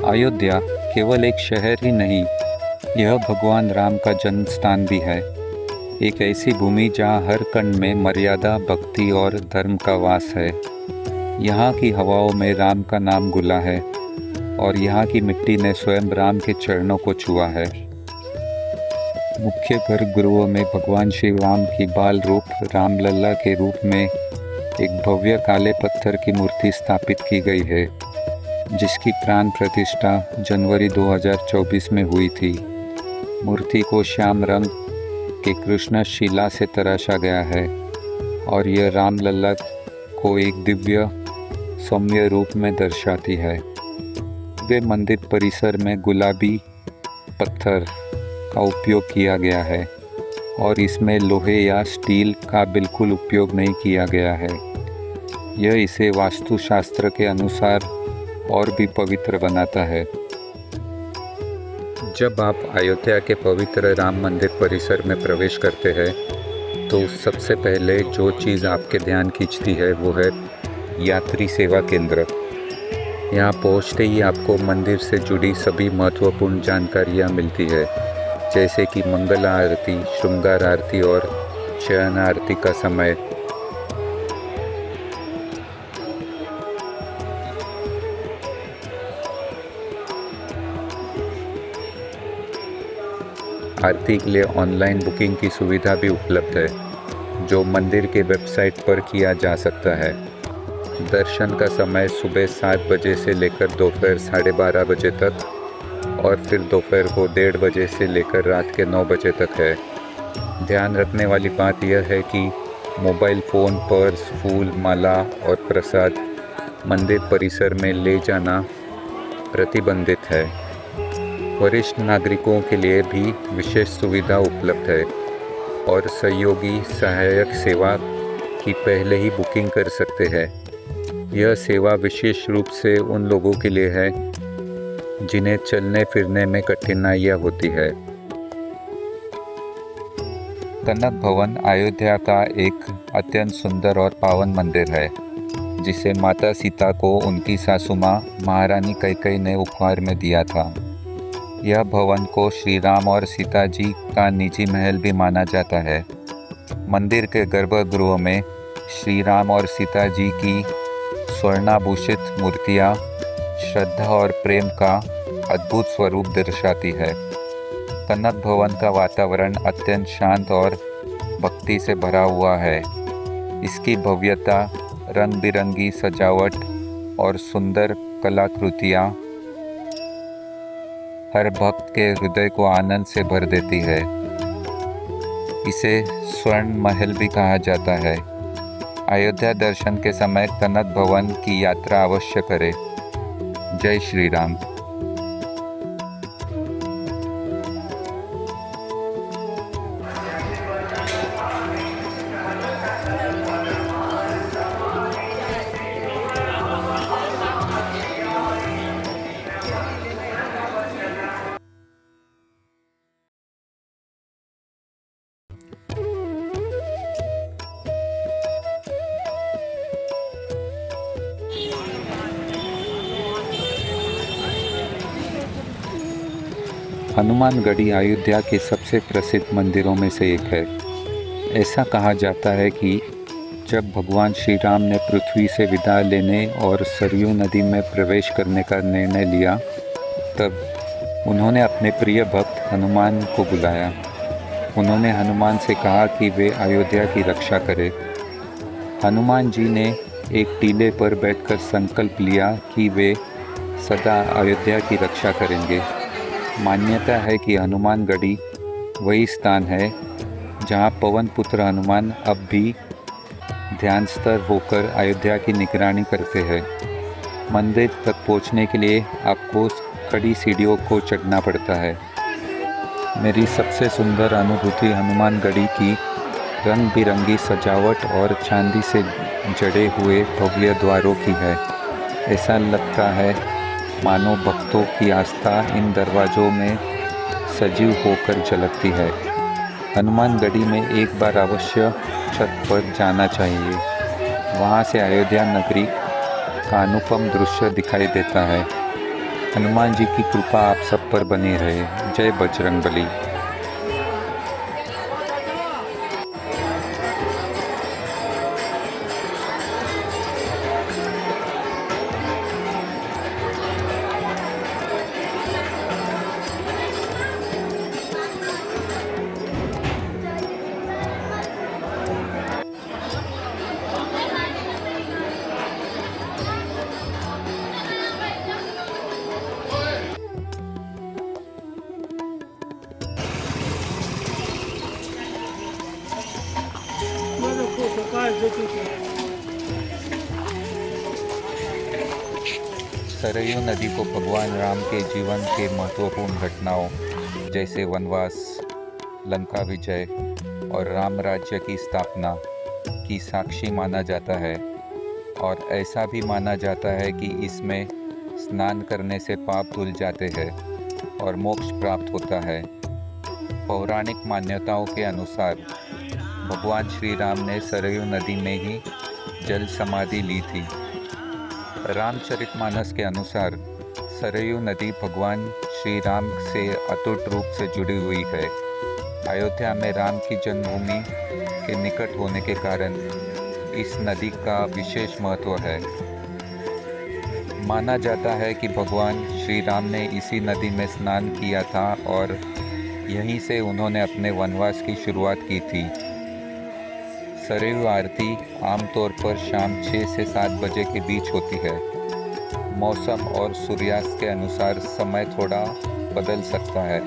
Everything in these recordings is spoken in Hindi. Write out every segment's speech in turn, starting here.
अयोध्या केवल एक शहर ही नहीं, यह भगवान राम का जन्म स्थान भी है। एक ऐसी भूमि जहाँ हर कण में मर्यादा, भक्ति और धर्म का वास है। यहाँ की हवाओं में राम का नाम घुला है और यहाँ की मिट्टी ने स्वयं राम के चरणों को छुआ है। मुख्य गर्भगृह में भगवान श्री राम की बाल रूप रामलला के रूप में एक भव्य काले पत्थर की मूर्ति स्थापित की गई है, जिसकी प्राण प्रतिष्ठा जनवरी 2024 में हुई थी। मूर्ति को श्याम रंग के कृष्ण शिला से तराशा गया है और यह रामलला को एक दिव्य सौम्य रूप में दर्शाती है। वे मंदिर परिसर में गुलाबी पत्थर का उपयोग किया गया है और इसमें लोहे या स्टील का बिल्कुल उपयोग नहीं किया गया है। यह इसे वास्तुशास्त्र के अनुसार और भी पवित्र बनाता है। जब आप अयोध्या के पवित्र राम मंदिर परिसर में प्रवेश करते हैं तो सबसे पहले जो चीज़ आपके ध्यान खींचती है वो है यात्री सेवा केंद्र। यहाँ पहुँचते ही आपको मंदिर से जुड़ी सभी महत्वपूर्ण जानकारियाँ मिलती है, जैसे कि मंगल आरती, श्रृंगार आरती और शयन आरती का समय। आरती के लिए ऑनलाइन बुकिंग की सुविधा भी उपलब्ध है, जो मंदिर के वेबसाइट पर किया जा सकता है। दर्शन का समय सुबह 7 बजे से लेकर दोपहर 12:30 बजे तक और फिर दोपहर को 1:30 बजे से लेकर रात के 9 बजे तक है। ध्यान रखने वाली बात यह है कि मोबाइल फ़ोन, पर्स, फूल, माला और प्रसाद मंदिर परिसर में ले जाना प्रतिबंधित है। वरिष्ठ नागरिकों के लिए भी विशेष सुविधा उपलब्ध है और सहयोगी सहायक सेवा की पहले ही बुकिंग कर सकते हैं। यह सेवा विशेष रूप से उन लोगों के लिए है जिन्हें चलने फिरने में कठिनाइयाँ होती है। कनक भवन अयोध्या का एक अत्यंत सुंदर और पावन मंदिर है, जिसे माता सीता को उनकी सासू माँ महारानी कैकेयी ने उपहार में दिया था। यह भवन को श्री राम और सीता जी का निजी महल भी माना जाता है। मंदिर के गर्भगृह में श्री राम और सीता जी की स्वर्णाभूषित मूर्तियाँ श्रद्धा और प्रेम का अद्भुत स्वरूप दर्शाती है। कनक भवन का वातावरण अत्यंत शांत और भक्ति से भरा हुआ है। इसकी भव्यता, रंग बिरंगी सजावट और सुंदर कलाकृतियाँ हर भक्त के हृदय को आनंद से भर देती है। इसे स्वर्ण महल भी कहा जाता है। अयोध्या दर्शन के समय कनक भवन की यात्रा अवश्य करें। जय श्री राम। हनुमानगढ़ी अयोध्या के सबसे प्रसिद्ध मंदिरों में से एक है। ऐसा कहा जाता है कि जब भगवान श्री राम ने पृथ्वी से विदा लेने और सरयू नदी में प्रवेश करने का निर्णय लिया, तब उन्होंने अपने प्रिय भक्त हनुमान को बुलाया। उन्होंने हनुमान से कहा कि वे अयोध्या की रक्षा करें। हनुमान जी ने एक टीले पर बैठकर संकल्प लिया कि वे सदा अयोध्या की रक्षा करेंगे। मान्यता है कि हनुमानगढ़ी वही स्थान है जहां पवन पुत्र हनुमान अब भी ध्यानस्थ होकर अयोध्या की निगरानी करते हैं। मंदिर तक पहुंचने के लिए आपको कड़ी सीढ़ियों को चढ़ना पड़ता है। मेरी सबसे सुंदर अनुभूति हनुमानगढ़ी की रंग बिरंगी सजावट और चांदी से जड़े हुए भव्य द्वारों की है। ऐसा लगता है मानो भक्तों की आस्था इन दरवाज़ों में सजीव होकर झलकती है। हनुमानगढ़ी में एक बार अवश्य छत पर जाना चाहिए। वहाँ से अयोध्या नगरी का अनुपम दृश्य दिखाई देता है। हनुमान जी की कृपा आप सब पर बनी रहे। जय बजरंगबली। सरयू नदी को भगवान राम के जीवन के महत्वपूर्ण घटनाओं जैसे वनवास, लंका विजय और राम राज्य की स्थापना की साक्षी माना जाता है और ऐसा भी माना जाता है कि इसमें स्नान करने से पाप धुल जाते हैं और मोक्ष प्राप्त होता है। पौराणिक मान्यताओं के अनुसार भगवान श्री राम ने सरयू नदी में ही जल समाधि ली थी। रामचरितमानस के अनुसार सरयू नदी भगवान श्री राम से अटूट रूप से जुड़ी हुई है। अयोध्या में राम की जन्मभूमि के निकट होने के कारण इस नदी का विशेष महत्व है। माना जाता है कि भगवान श्री राम ने इसी नदी में स्नान किया था और यहीं से उन्होंने अपने वनवास की शुरुआत की थी। सरयू आरती आमतौर पर शाम 6 से 7 बजे के बीच होती है। मौसम और सूर्यास्त के अनुसार समय थोड़ा बदल सकता है।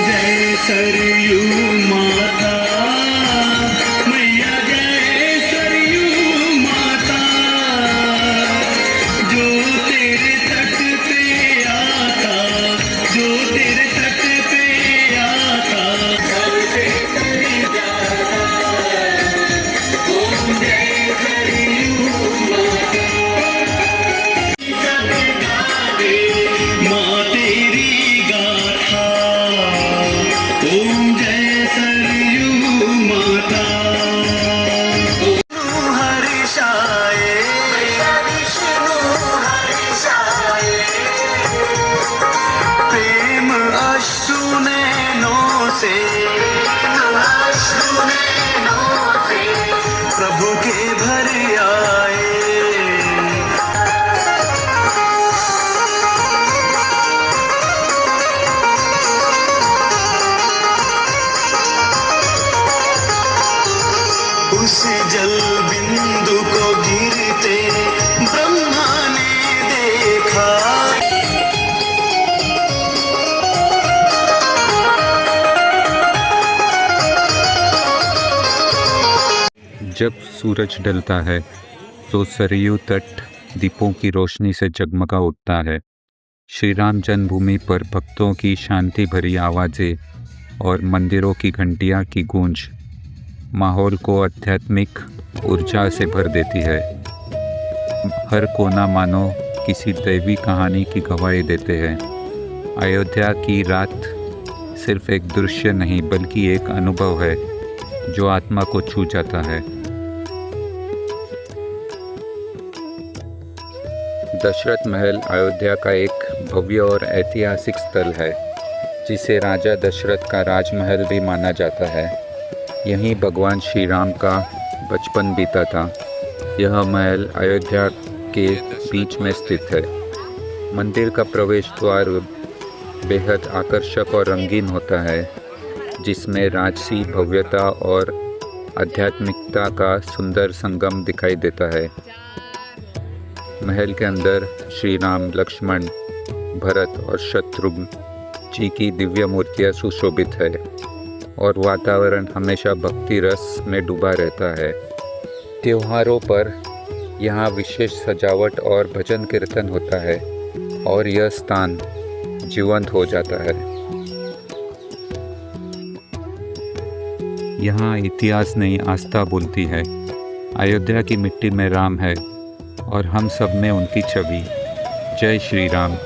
जय सरयू माता मैया, जय सरयू माता, जो तेरे तट पे आता, जो तेरे तट पे आता, सबसे सही जाता। ओम जय सरयू माता, माँ तेरी गाथा। ओम जय सरयू माता। हर्षाए विष्णु हर्षाए, प्रेम अश्रु नैनों से, अश्रु नैनों से प्रभु के भर आए। उस जल बिंदु को गिरते ब्रह्मा ने देखा। जब सूरज ढलता है तो सरयू तट दीपों की रोशनी से जगमगा उठता है। श्री राम जन्मभूमि पर भक्तों की शांति भरी आवाज़ें और मंदिरों की घंटियां की गूंज माहौल को आध्यात्मिक ऊर्जा से भर देती है। हर कोना मानो किसी दैवी कहानी की गवाही देते हैं। अयोध्या की रात सिर्फ एक दृश्य नहीं बल्कि एक अनुभव है जो आत्मा को छू जाता है। दशरथ महल अयोध्या का एक भव्य और ऐतिहासिक स्थल है जिसे राजा दशरथ का राजमहल भी माना जाता है। यहीं भगवान श्री राम का बचपन बीता था। यह महल अयोध्या के बीच में स्थित है। मंदिर का प्रवेश द्वार बेहद आकर्षक और रंगीन होता है, जिसमें राजसी भव्यता और आध्यात्मिकता का सुंदर संगम दिखाई देता है। महल के अंदर श्री राम, लक्ष्मण, भरत और शत्रुघ्न जी की दिव्य मूर्तियाँ सुशोभित है और वातावरण हमेशा भक्ति रस में डूबा रहता है। त्योहारों पर यहाँ विशेष सजावट और भजन कीर्तन होता है और यह स्थान जीवंत हो जाता है। यहाँ इतिहास नहीं, आस्था बोलती है। अयोध्या की मिट्टी में राम है और हम सब में उनकी छवि। जय श्री राम।